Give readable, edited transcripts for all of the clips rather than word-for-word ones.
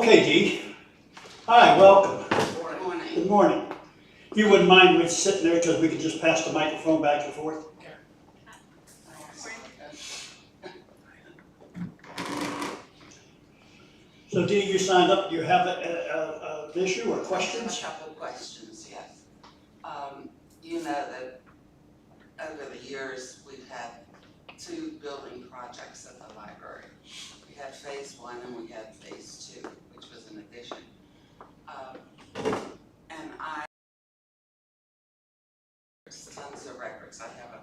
Okay, Dee. Hi, welcome. Good morning. Good morning. If you wouldn't mind me sitting there, because we could just pass the microphone back and forth. So Dee, you signed up. Do you have an issue or I have questions? a couple of questions, yes. You know that over the years, we've had 2 building projects at the library. We had phase 1 and we had phase 2, which was an addition. And I tons of records. I have a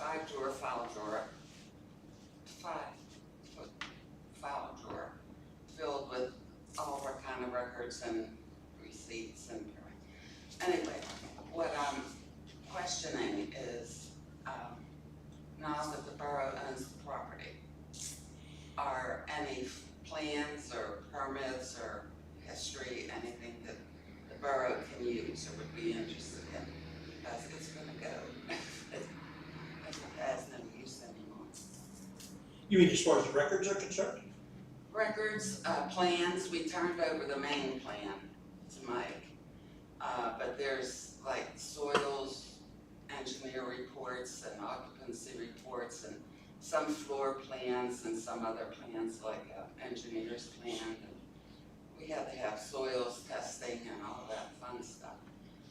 5-drawer file drawer, 5-foot file drawer filled with all our kind of records and receipts and everything. Anyway, what I'm questioning is, now that the borough owns the property, are any plans or permits or history, anything that the borough can use or would be interested in? Because it's gonna go. It has no use anymore. You mean as far as the records are concerned? Records, plans, we turned over the main plan to Mike. But there's like soils, engineer reports and occupancy reports and some floor plans and some other plans like engineer's plan. And we had to have soils testing and all that fun stuff.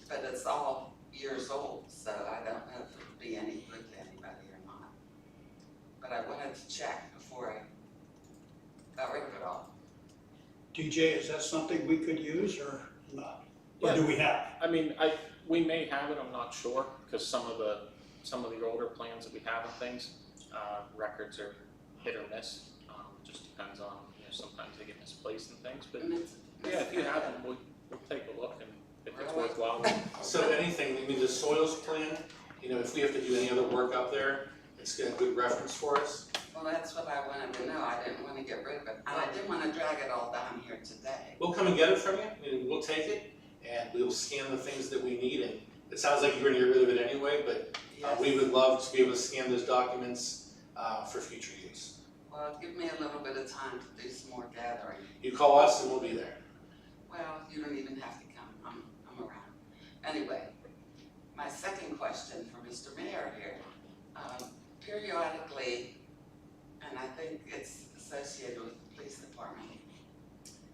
But it's all years old, so I don't know if it would be any good to anybody or not. But I wanted to check before I got rid of it all. DJ, is that something we could use or not? Or do we have? I mean, we may have it. I'm not sure, because some of the older plans that we have and things, records are hit or miss. Just depends on, sometimes they get misplaced and things. But yeah, if you have them, we'll take a look, and if it's worthwhile. So anything, I mean, the soils plan, if we have to do any other work up there, it's got a good reference for us. Well, that's what I wanted to know. I didn't want to get rid of it. And I didn't want to drag it all down here today. We'll come and get it from you, and we'll take it, and we'll scan the things that we need, and it sounds like you're gonna get rid of it anyway, but Yes. we would love to be able to scan those documents for future use. Well, give me a little bit of time to do some more gathering. You call us and we'll be there. Well, you don't even have to come. I'm around. Anyway, my second question for Mr. Mayor here. Periodically, and I think it's associated with the police department,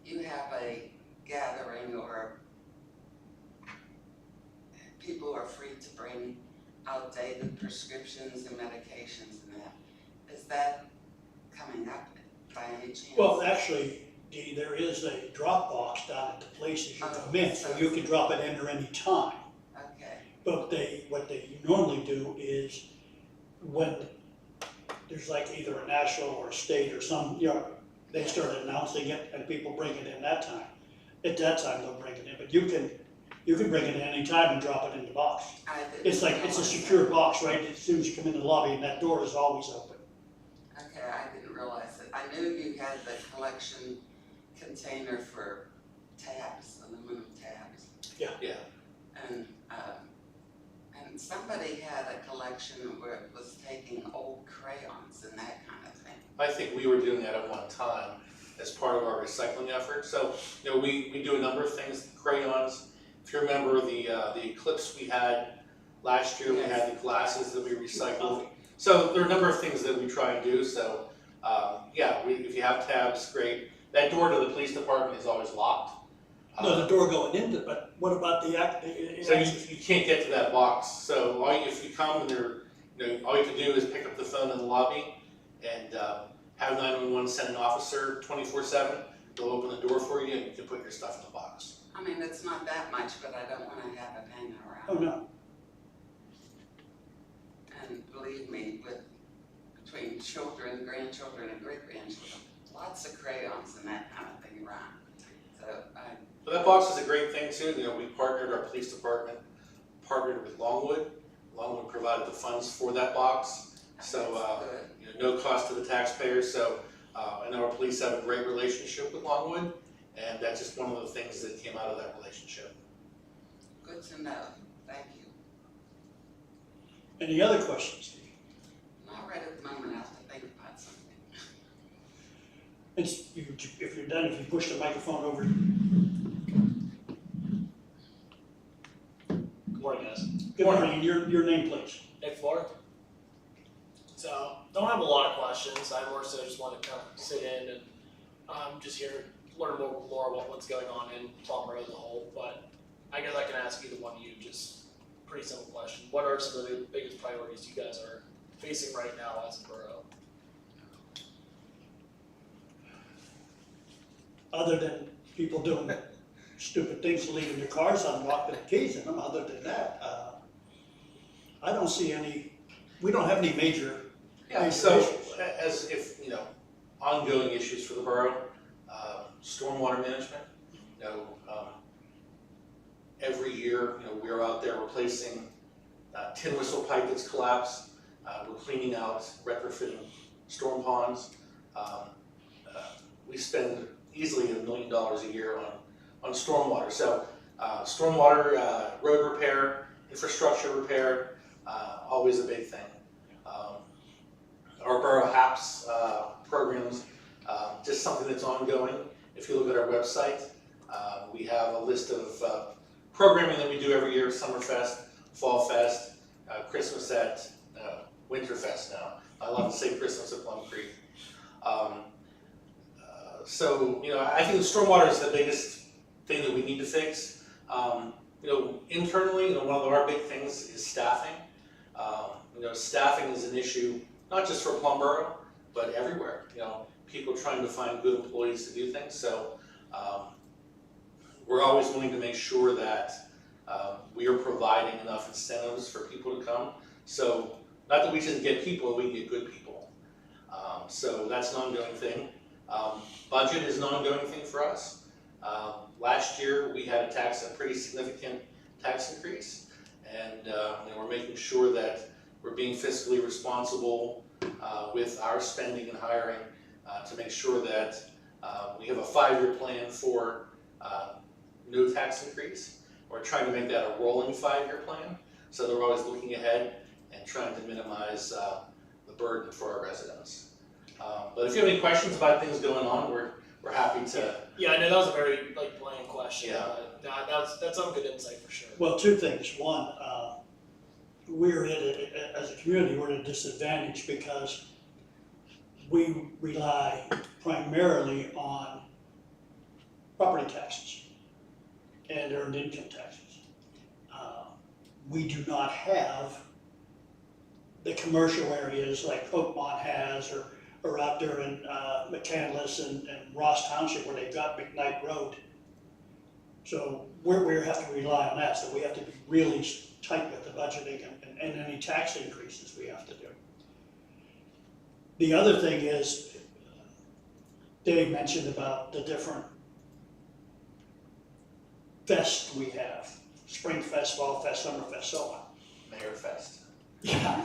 you have a gathering or people are free to bring outdated prescriptions and medications and that. Is that coming up by any chance? Well, actually, Dee, there is a drop box down at the place as you come in, so you can drop it in at any time. Okay. But what they normally do is when there's like either a national or a state or some, they start announcing it and people bring it in that time. At that time, they'll bring it in, but you can bring it in any time and drop it in the box. It's a secure box, right? As soon as you come in the lobby and that door is always open. Okay, I didn't realize it. I knew you had the collection container for tabs, aluminum tabs. Yeah. And somebody had a collection where it was taking old crayons and that kind of thing. I think we were doing that at one time as part of our recycling effort. So, we do a number of things, crayons. If you remember the eclipse we had last year, we had the glasses that we recycled. So there are a number of things that we try and do. So if you have tabs, great. That door to the police department is always locked. No, the door going into, but what about the act? So you can't get to that box. So if you come and all you have to do is pick up the phone in the lobby and have 911 send an officer 24/7. They'll open the door for you and you can put your stuff in the box. I mean, it's not that much, but I don't want to have it hanging around. Oh, no. And believe me, between children, grandchildren, and great-grandchildren, lots of crayons and that kind of thing around. But that box is a great thing too. We partnered, our police department partnered with Longwood. Longwood provided the funds for that box. So no cost to the taxpayers. So I know our police have a great relationship with Longwood, and that's just one of the things that came out of that relationship. Good to know. Thank you. Any other questions? Not right at the moment. I have to think about something. If you're done, if you push the microphone over. Good morning, guys. Good morning, and your name, please. Nick Floor. So, don't have a lot of questions. I more so just want to kind of sit in and just learn more about what's going on in Plum Municipal as a whole. But I guess I can ask either one of you just pretty simple question. What are some of the biggest priorities you guys are facing right now as a borough? Other than people doing stupid things, leaving their cars unlocked with the keys in them, other than that, I don't see any, we don't have any major. Yeah, so as if, ongoing issues for the borough, stormwater management, every year, we're out there replacing tin whistle pipe that's collapsed. We're cleaning out, retrofitting storm ponds. We spend easily $1 million a year on stormwater. So stormwater, road repair, infrastructure repair, always a big thing. Our borough HAPS programs, just something that's ongoing. If you look at our website, we have a list of programming that we do every year: Summerfest, Fall Fest, Christmas at Winterfest now. I love to say Christmas at Plum Creek. So, I think the stormwater is the biggest thing that we need to fix. Internally, one of our big things is staffing. Staffing is an issue, not just for Plum Borough, but everywhere. People trying to find good employees to do things. So, we're always willing to make sure that we are providing enough incentives for people to come. So, not that we just get people, we get good people. So that's an ongoing thing. Budget is an ongoing thing for us. Last year we had a pretty significant tax increase, and we're making sure that we're being fiscally responsible with our spending and hiring to make sure that we have a 5-year plan for no tax increase. We're trying to make that a rolling 5-year plan, so that we're always looking ahead and trying to minimize the burden for our residents. But if you have any questions about things going on, we're happy to. Yeah, I know that was a very bland question. Yeah. But that's some good insight for sure. Well, two things. One, as a community, we're at a disadvantage because we rely primarily on property taxes and earned income taxes. We do not have the commercial areas like Oakmont has, or out there in McCandless and Ross Township where they've got McKnight Road. So we have to rely on that. So we have to be really tight with the budgeting and any tax increases we have to do. The other thing is, Dave mentioned about the different fests we have: Spring Fest, Fall Fest, Summer Fest, so on. Mayor Fest. Yeah.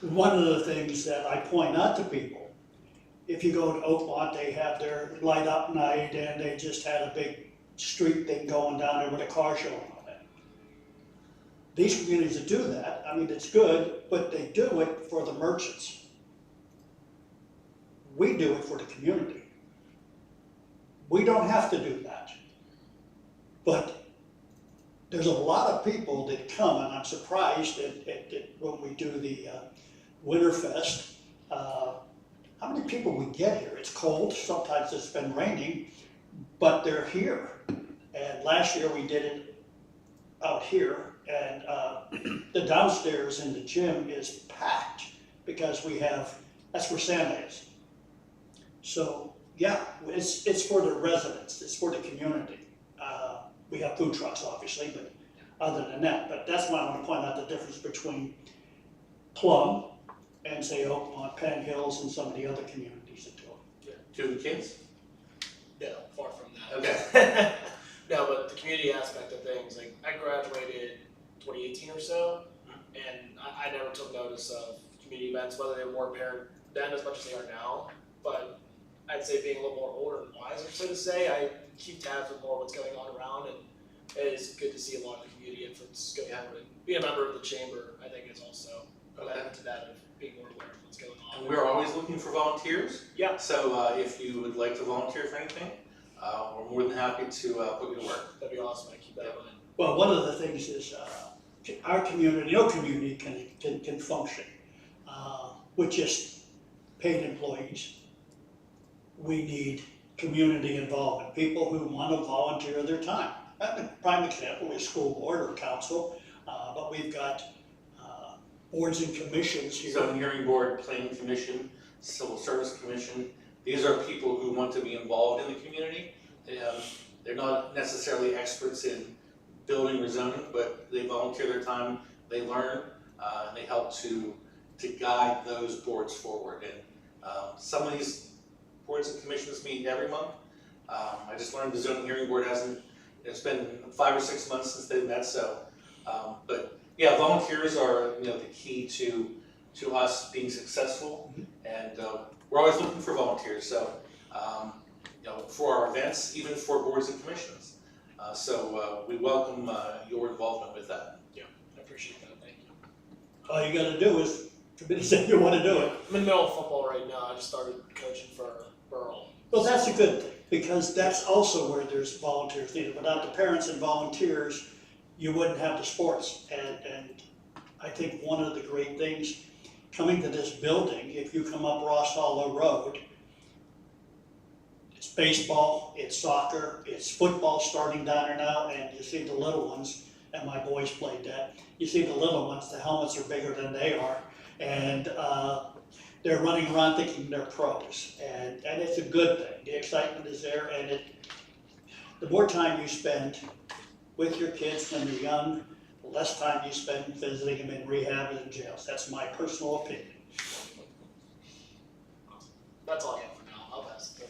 One of the things that I point out to people, if you go to Oakmont, they have their light up night, and they just had a big street thing going down there with a car show on it. These communities that do that, I mean, it's good, but they do it for the merchants. We do it for the community. We don't have to do that. But there's a lot of people that come, and I'm surprised that when we do the Winterfest, how many people we get here. It's cold, sometimes it's been raining, but they're here. And last year we did it out here, and the downstairs in the gym is packed because that's where Santa is. So yeah, it's for the residents, it's for the community. We have food trucks, obviously, but other than that, but that's why I want to point out the difference between Plum and say Oakmont, Penn Hills, and some of the other communities that do it. Do the kids? No, far from that. Okay. No, but the community aspect of things, I graduated 2018 or so, and I never took notice of community events, whether they were more apparent then as much as they are now. But I'd say being a little more older and wiser, so to say, I keep tabs with more what's going on around, and it is good to see a lot of the community influence going on. And being a member of the chamber, I think, is also a benefit to that of being more aware of what's going on. And we're always looking for volunteers. Yeah. So if you would like to volunteer for anything, we're more than happy to put you to work. That'd be awesome. I keep that in mind. Well, one of the things is, our community, no community can function, with just paid employees. We need community involvement, people who want to volunteer their time. A prime example is school board or council, but we've got, boards and commissions here. Zoning Hearing Board, Planning Commission, Civil Service Commission, these are people who want to be involved in the community. They're not necessarily experts in building or zoning, but they volunteer their time, they learn, and they help to guide those boards forward. And some of these boards and commissions meet every month. I just learned the Zoning Hearing Board hasn't, it's been 5 or 6 months since they've met, so, but yeah, volunteers are, the key to us being successful, and we're always looking for volunteers, so, for our events, even for boards and commissions. So we welcome your involvement with that. Yeah, I appreciate that. Thank you. All you gotta do is commit to say you wanna do it. I'm in the middle of football right now. I just started coaching for Boro. Well, that's a good thing, because that's also where there's volunteers needed. Without the parents and volunteers, you wouldn't have the sports. And I think one of the great things, coming to this building, if you come up Ross Hollow Road, it's baseball, it's soccer, it's football starting down there now, and you see the little ones, and my boys played that. You see the little ones, the helmets are bigger than they are, and they're running around thinking they're pros, and it's a good thing. The excitement is there, and the more time you spend with your kids when they're young, the less time you spend visiting them in rehab and in jails. That's my personal opinion. That's all I have for now. I'll pass it.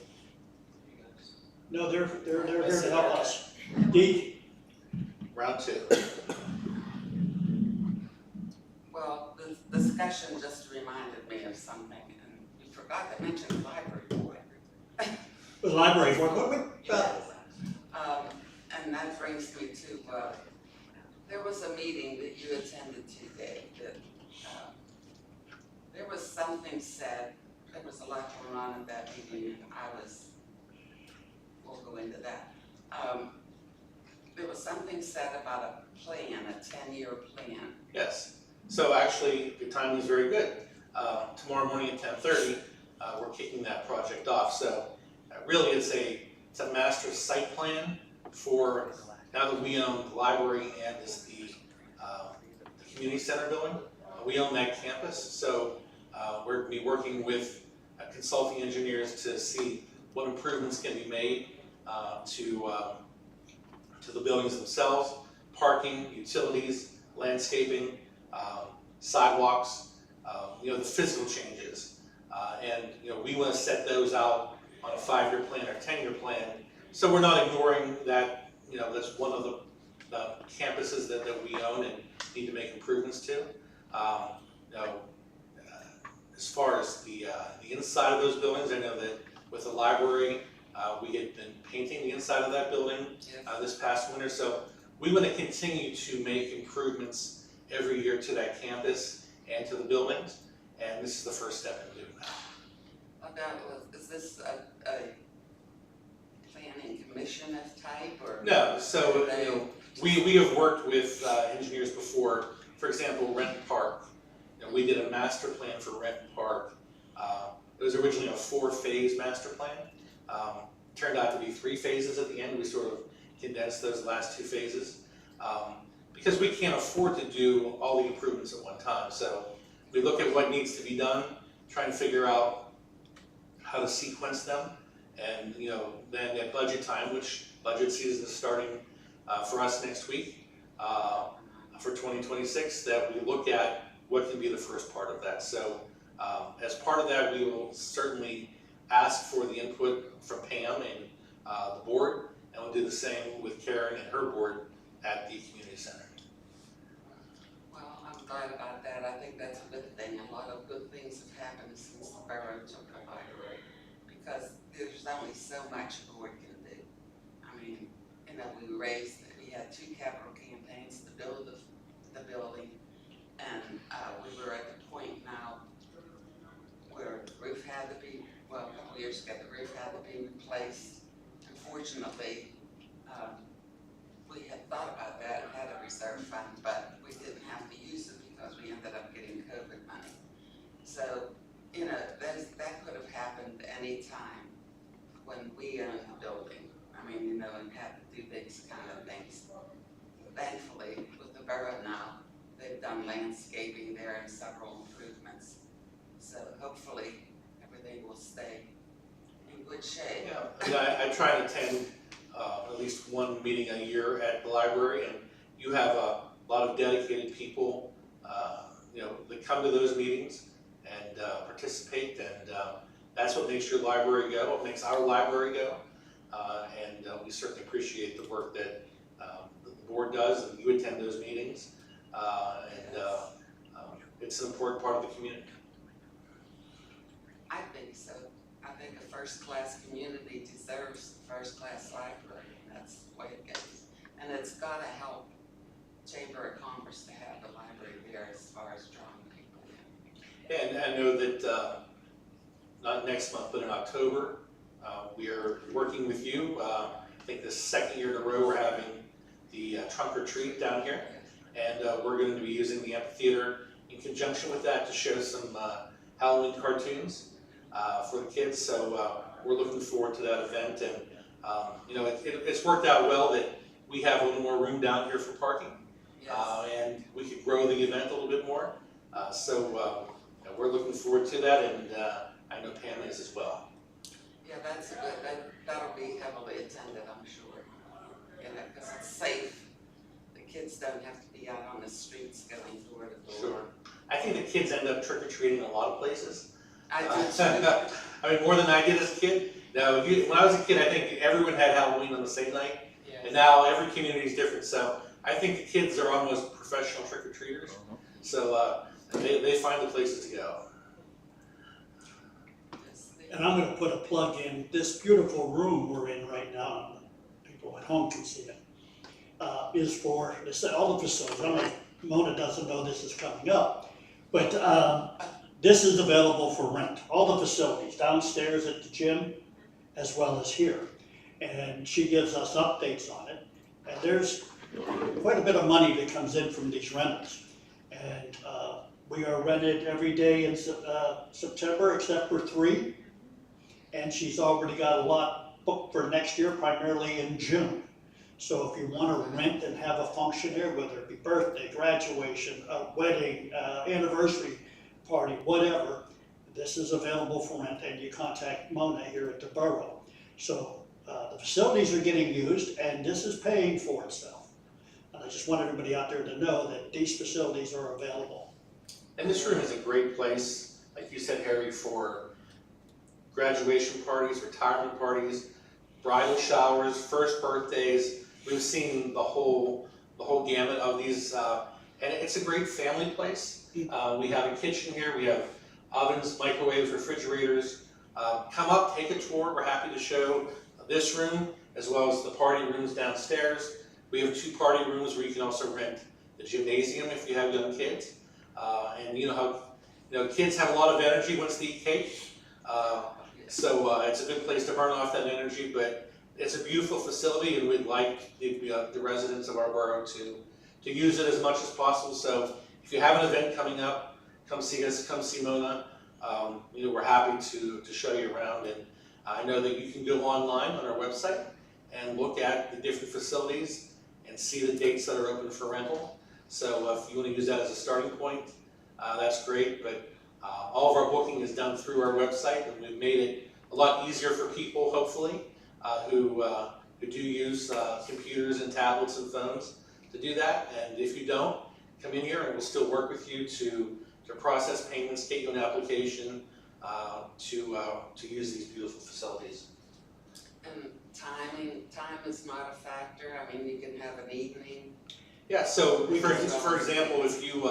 You guys. No, they're here to help us. Dee? Round 2. Well, the discussion just reminded me of something, and you forgot to mention the library board. The library board, what we, Yes. And that brings me to, there was a meeting that you attended today that, there was something said, there was a lot going on at that meeting, and we'll go into that. There was something said about a plan, a 10-year plan. Yes. So actually, the timing is very good. Tomorrow morning at 10:30, we're kicking that project off. So really, it's a master site plan for, now that we own the library and the community center building. We own that campus, so we're going to be working with consulting engineers to see what improvements can be made to the buildings themselves, parking, utilities, landscaping, sidewalks, the physical changes. And we want to set those out on a 5-year plan or 10-year plan. So we're not ignoring that, that's one of the campuses that we own and need to make improvements to. As far as the inside of those buildings, I know that with the library, we had been painting the inside of that building this past winter. So we want to continue to make improvements every year to that campus and to the buildings. And this is the first step in doing that. Is this a planning commission of type, or? No, so we have worked with engineers before. For example, Renton Park. We did a master plan for Renton Park. It was originally a 4-phase master plan. Turned out to be 3 phases at the end. We sort of condensed those last 2 phases because we can't afford to do all the improvements at one time. So we look at what needs to be done, try and figure out how to sequence them, and then at budget time, which budget season is starting for us next week for 2026, that we look at what can be the first part of that. So as part of that, we will certainly ask for the input from Pam and the board, and we'll do the same with Karen and her board at the community center. Well, I'm glad about that. I think that's a good thing. A lot of good things have happened since the borough took the library, because there's only so much a board can do. I mean, we had 2 capital campaigns to build the building, and we were at the point now years ago, the roof had to be replaced. Unfortunately, we had thought about that and had a reserve fund, but we didn't have to use it because we ended up getting COVID money. So, you know, that could have happened any time when we owned the building. I mean, you know, and had to do these kind of things. Thankfully, with the borough now, they've done landscaping there and several improvements. So hopefully, everything will stay in good shape. Yeah, I try and attend at least one meeting a year at the library, and you have a lot of dedicated people, you know, that come to those meetings and participate, and that's what makes your library go, what makes our library go, and we certainly appreciate the work that the board does, and you attend those meetings, and it's an important part of the community. I think so. I think a first-class community deserves a first-class library, and that's the way it goes. And it's gotta help Chamber of Commerce to have the library there as far as drawing people in. And I know that not next month, but in October, we are working with you. I think the second year in a row we're having the trunk or treat down here, and we're going to be using the amphitheater in conjunction with that to show some Halloween cartoons for the kids. So we're looking forward to that event, and you know, it's worked out well that we have a little more room down here for parking, Yes. and we could grow the event a little bit more. So we're looking forward to that, and I know Pam is as well. Yeah, that's good. That'll be heavily attended, I'm sure. You know, because it's safe. The kids don't have to be out on the streets going door to door. Sure. I think the kids end up trick-or-treating in a lot of places. I do too. I mean, more than I did as a kid. Now, when I was a kid, I think everyone had Halloween on the same night, and now every community is different. So I think the kids are almost professional trick-or-treaters. So they find the places to go. And I'm gonna put a plug in, this beautiful room we're in right now, people at home can see it, is for all the facilities. I don't know if Mona doesn't know this is coming up, but this is available for rent. All the facilities downstairs at the gym, as well as here. And she gives us updates on it. And there's quite a bit of money that comes in from these rentals. And we are rented every day in September except for 3. And she's already got a lot booked for next year, primarily in June. So if you want to rent and have a function here, whether it be birthday, graduation, a wedding, anniversary party, whatever, this is available for rent, and you contact Mona here at the borough. So the facilities are getting used, and this is paying for itself. And I just want everybody out there to know that these facilities are available. And this room is a great place, like you said, Harry, for graduation parties, retirement parties, bridal showers, first birthdays. We've seen the whole gamut of these, and it's a great family place. We have a kitchen here. We have ovens, microwaves, refrigerators. Come up, take a tour. We're happy to show this room as well as the party rooms downstairs. We have 2 party rooms where you can also rent the gymnasium if you have young kids. And you know how kids have a lot of energy once they eat cake. So it's a good place to burn off that energy, but it's a beautiful facility, and we'd like the residents of our borough to use it as much as possible. So if you have an event coming up, come see us, come see Mona. We're happy to show you around, and I know that you can go online on our website and look at the different facilities and see the dates that are open for rental. So if you want to use that as a starting point, that's great, but all of our booking is done through our website, and we've made it a lot easier for people, hopefully, who do use computers and tablets and phones to do that. And if you don't, come in here and we'll still work with you to process payments, get you an application to use these beautiful facilities. And time is not a factor. I mean, you can have an evening. Yeah. So for example, if you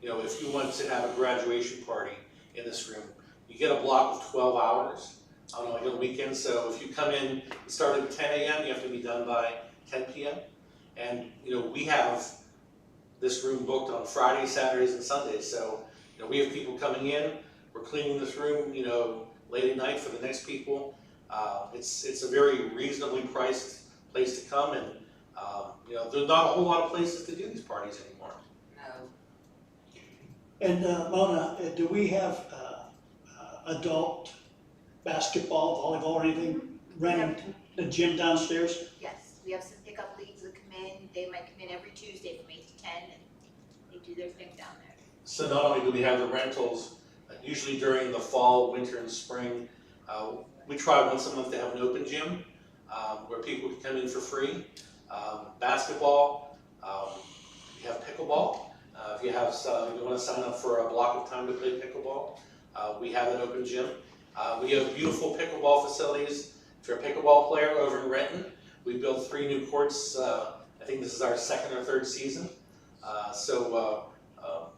if you want to have a graduation party in this room, you get a block of 12 hours on a weekend. So if you come in and start at 10 a.m., you have to be done by 10 p.m. And we have this room booked on Fridays, Saturdays, and Sundays. So we have people coming in. We're cleaning this room. late at night for the next people. It's a very reasonably priced place to come, and you know, there's not a whole lot of places to do these parties anymore. No, And Mona, do we have adult basketball, volleyball, or anything running the gym downstairs? Yes, we have some pickup leagues that come in, they might come in every Tuesday from 8 to 10, and they do their thing down there. So not only do we have the rentals, usually during the fall, winter, and spring, we try once a month to have an open gym where people can come in for free. Basketball, we have pickleball. If you want to sign up for a block of time to play pickleball, we have an open gym. We have beautiful pickleball facilities. If you're a pickleball player over in Renton, we built 3 new courts. I think this is our 2nd or 3rd season.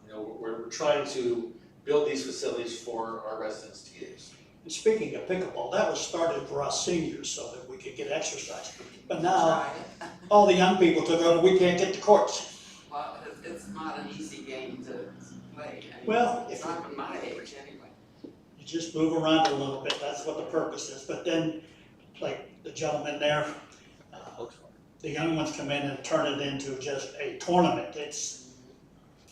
You know, we're trying to build these facilities for our residents to use. And speaking of pickleball, that was started for us seniors so that we could get exercise. But now, tried it. all the young people took over, we can't get to courts. Well, it's not an easy game to play. I mean, Well, it's if not from my age anyway. you just move around a little bit, that's what the purpose is. But then, like the gentleman there, the young ones come in and turn it into just a tournament. It's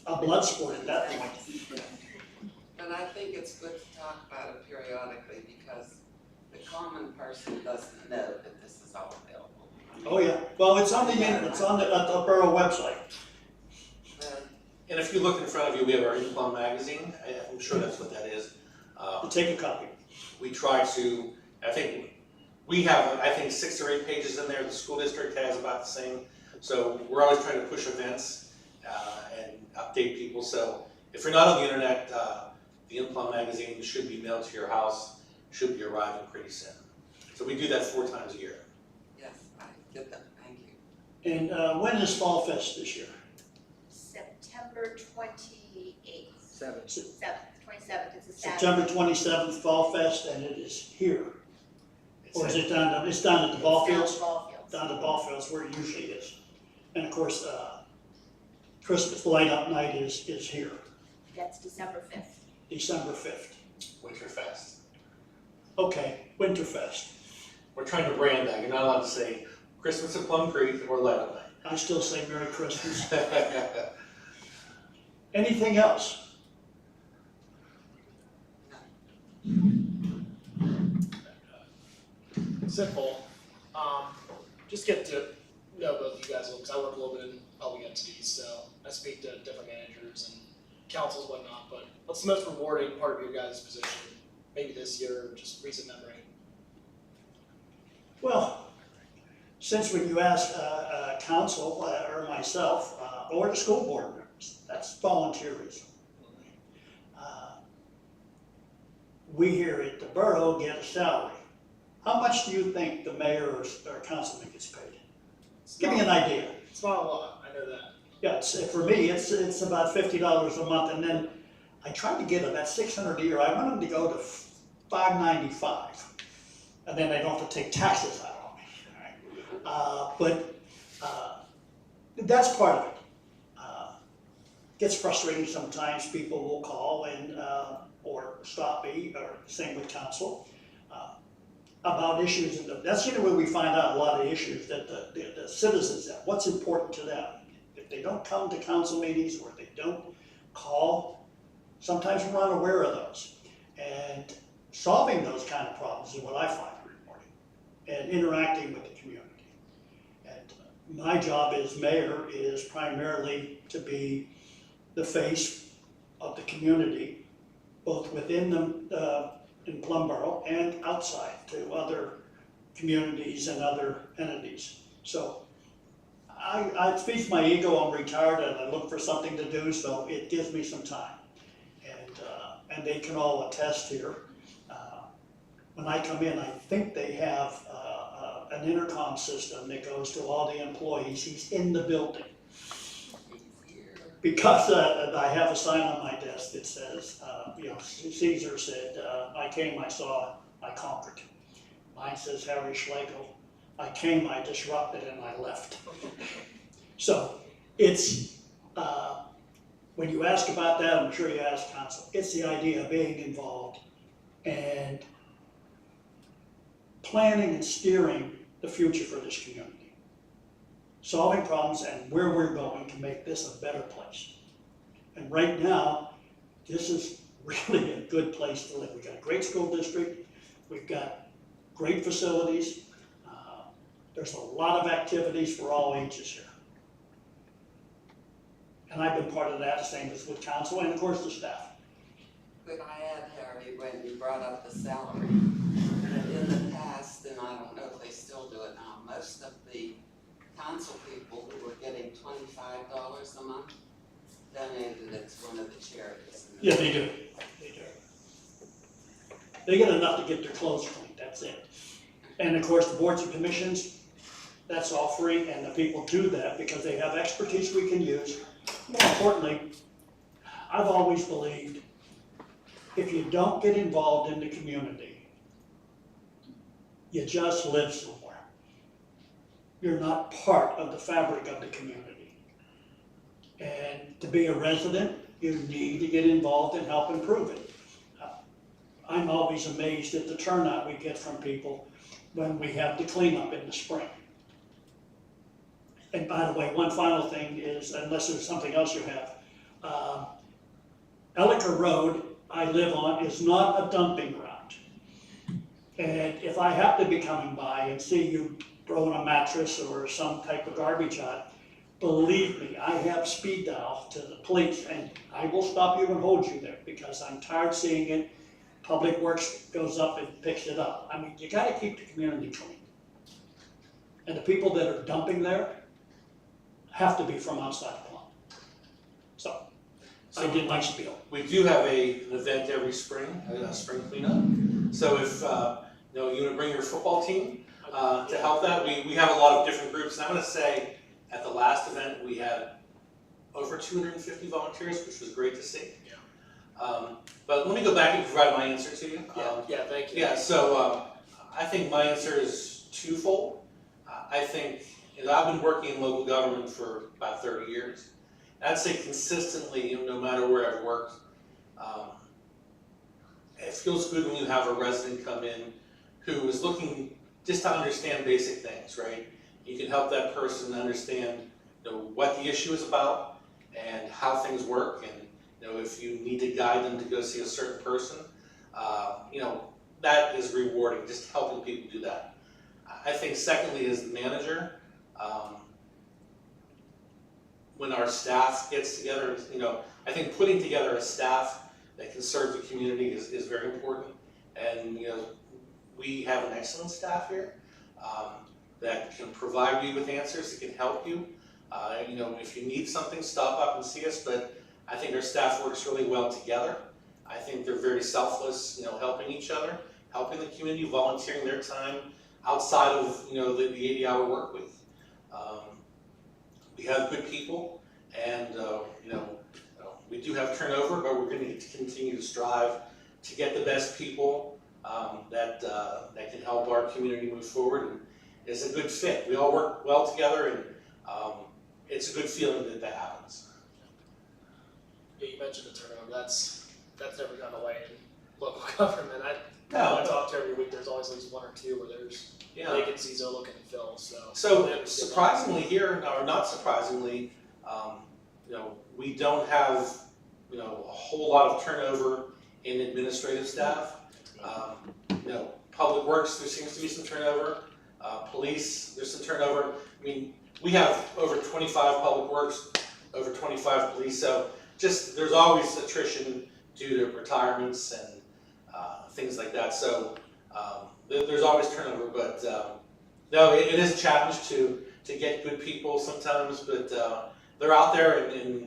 a blood sport at that point. But I think it's good to talk about it periodically because the common person doesn't know that this is all available. Oh, yeah. Well, it's on the internet, it's on the Boro website. But And if you look in front of you, we have our Plum magazine. I'm sure that's what that is. Take a copy. We try to, we have 6 or 8 pages in there. The school district has about the same. So we're always trying to push events and update people. So if you're not on the internet, the Plum magazine should be mailed to your house, should be arriving pretty soon. So we do that 4 times a year. yes, I get that, thank you. And when is Fall Fest this year? September 28th. 7th. 27th, it's a Saturday. September 27th, Fall Fest, and it is here. Or is it down, it's down at the ball It's down fields? the ball fields. Down at the ball fields where it usually is. And of course, Christmas light up night is here, That's December 5th. December 5th. Winterfest. Okay, Winterfest. We're trying to brand that. You're not allowed to say Christmas at Plum Creek or Light of I still say Merry Christmas. Night. Anything else? Simple. Just get to know both you guys a little, because I work a little bit in public entities, so I speak to different managers and councils and whatnot, but what's the most rewarding part of your guys' position? Maybe this year, or just recent memory? Well, since when you ask council or myself or the school board members, that's volunteerism. We here at the borough get a salary. How much do you think the mayor or councilman gets paid? Give me an idea. It's not a lot, I know that. Yeah, for me, it's about $50 a month, and then I tried to get them at $600 a year. I want them to go to $595, and then I don't have to take taxes out on me. All right? That's part of it. Gets frustrating sometimes. People will call and or stop me, or same with council, about issues. That's where we find out a lot of issues that the citizens have. What's important to them? If they don't come to council meetings or they don't call, sometimes we're unaware of those. And solving those kind of problems is what I find rewarding, and interacting with the community. And my job as mayor is primarily to be the face of the community, both within in Plum Borough and outside to other communities and other entities. So it feeds my ego. I'm retired and I look for something to do, so it gives me some time. And they can all attest here. When I come in, I think they have an intercom system that goes to all the employees. He's in the building. Because I have a sign on my desk that says, Caesar said, I came, I saw, I conquered. Mine says Harry Schlegel, I came, I disrupted, and I left. So it's, when you ask about that, I'm sure you asked council, it's the idea of being involved and planning and steering the future for this community. Solving problems and where we're going to make this a better place. And right now, this is really a good place to live. We've got a great school district, we've got great facilities, there's a lot of activities for all ages here. And I've been part of that, the same as with council and of course the staff. Could I add, Harry, when you brought up the salary, that in the past, and I don't know if they still do it now, most of the council people who were getting $25 a month donated it to one of the charities. Yeah, they do, they do. They get enough to get their clothes cleaned, that's it. And of course, the boards and commissions, that's all free, and the people do that because they have expertise we can use. More importantly, I've always believed if you don't get involved in the community, you just live somewhere. You're not part of the fabric of the community. And to be a resident, you need to get involved and help improve it. I'm always amazed at the turnout we get from people when we have the cleanup in the spring. And by the way, one final thing is, unless there's something else you have, Elliker Road, I live on, is not a dumping ground. And if I happen to be coming by and see you throwing a mattress or some type of garbage out, believe me, I have speed dial to the police and I will stop you and hold you there because I'm tired seeing it. Public Works goes up and picks it up. I mean, you gotta keep the community clean. And the people that are dumping there have to be from outside of Plum. So, I did my spiel. We do have an event every spring, a spring cleanup. So if you want to bring your football team to help that, we have a lot of different groups. And I'm going to say at the last event we had over 250 volunteers, which was great to see. Yeah. But let me go back and provide my answer to you. Yeah, thank you. Yeah, so I think my answer is twofold. I think, I've been working in local government for about 30 years. I'd say consistently, no matter where I've worked, it feels good when you have a resident come in who is looking just to understand basic things, right? You can help that person understand what the issue is about and how things work, and if you need to guide them to go see a certain person, that is rewarding, just helping people do that. I think secondly, as the manager, when our staff gets together, I think putting together a staff that can serve the community is very important. And we have an excellent staff here that can provide you with answers, that can help you. If you need something, stop up and see us. But I think our staff works really well together. I think they're very selfless, helping each other, helping the community, volunteering their time outside of the 80-hour work week. We have good people, and we do have turnover, but we're going to need to continue to strive to get the best people that can help our community move forward. And it's a good fit. We all work well together, and it's a good feeling that happens. Yeah, you mentioned the turnover. That's never gone away in local government. I talk to every week. There's always at least one or two where there's vacancies they're looking to fill. So surprisingly here, or not surprisingly, we don't have a whole lot of turnover in administrative staff. Public Works, there seems to be some turnover. Police, there's some turnover. I mean, we have over 25 Public Works, over 25 police. So there's always attrition due to retirements and things like that. So there's always turnover, but no, it is a challenge to get good people sometimes, but they're out there, and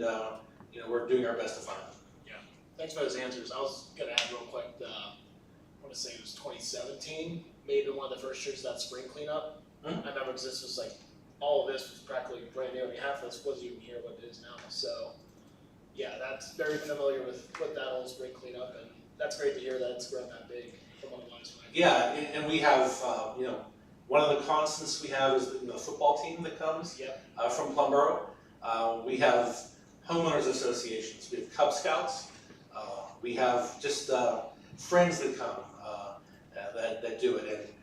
we're doing our best to find them. Yeah, thanks for those answers. I was gonna add real quick. I want to say it was 2017, maybe one of the first years of that spring cleanup. I remember because this was all of this was practically brand new. I mean, half of this wasn't even here what it is now. So yeah, that's very familiar with that whole spring cleanup, and that's great to hear that it's grown that big from what it was. Yeah, and we have, one of the constants we have is the football team that comes from Plum Boro. We have homeowners associations, we have Cub Scouts, we have just friends that come that do it.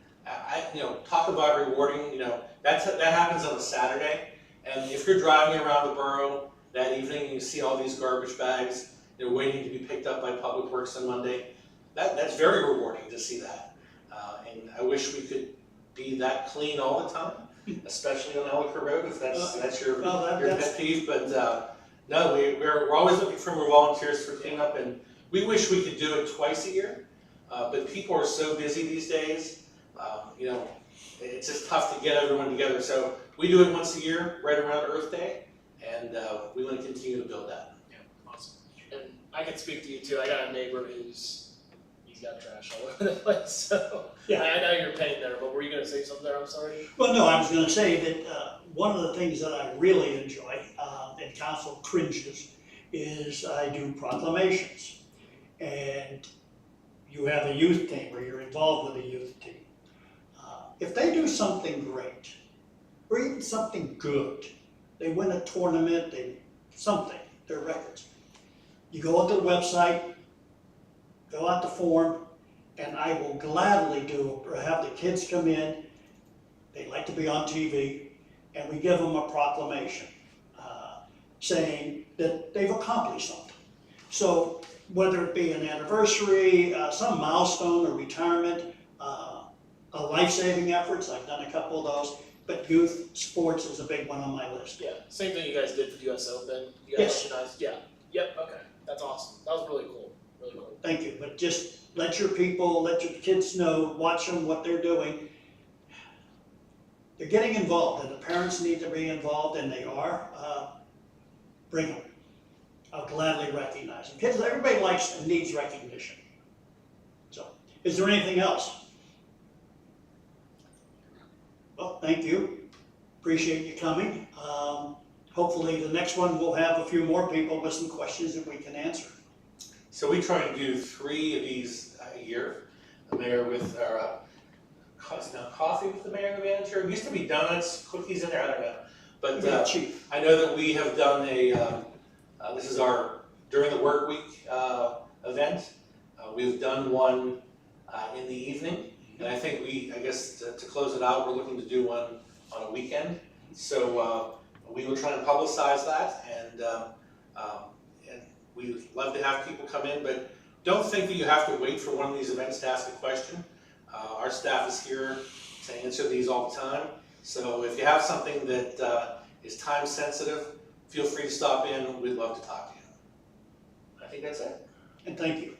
talk about rewarding, that happens on a Saturday. And if you're driving around the borough that evening and you see all these garbage bags, waiting to be picked up by Public Works on Monday, that's very rewarding to see that. And I wish we could be that clean all the time, especially on Ellicott Road, if that's your pet peeve. But no, we're always looking for more volunteers for cleanup, and we wish we could do it twice a year. But people are so busy these days, it's just tough to get everyone together. So we do it once a year, right around Earth Day, and we want to continue to build that. Yeah, awesome. And I can speak to you too. I got a neighbor he's got trash all over the place. So Yeah. I know you're paying there, but were you going to say something there? I'm sorry. Well, no, I was gonna say that, one of the things that I really enjoy, and council cringes, is I do proclamations. And you have a youth team, or you're involved with a youth team. If they do something great, or even something good, they win a tournament, their records. You go onto the website, fill out the form, and I will gladly have the kids come in. They like to be on TV, and we give them a proclamation saying that they've accomplished something. So whether it be an anniversary, some milestone or retirement, a life-saving efforts, I've done a couple of those, but youth sports is a big one on my list. Yeah, same thing you guys did for the US Open. You Yes. guys recognized, yeah. Yep, okay. That's awesome. That was really cool. Really cool. Thank you, but just let your kids know, watch them, what they're doing. They're getting involved, and the parents need to be involved, and they are. Bring them. I'll gladly recognize them. Kids, everybody likes and needs recognition. So, is there anything else? Well, thank you. Appreciate you coming. Hopefully the next one we'll have a few more people with some questions that we can answer. So we try and do 3 of these a year. The mayor with our coffee with the mayor and the manager. It used to be donuts, cookies in there, I don't know. But Chief. I know that we have done this is our during the work week event. We've done one in the evening, and I think I guess to close it out, we're looking to do one on a weekend. So we will try and publicize that, and we would love to have people come in, but don't think that you have to wait for one of these events to ask a question. Our staff is here to answer these all the time. So if you have something that is time sensitive, feel free to stop in. We'd love to talk to you. I think that's it. And thank you.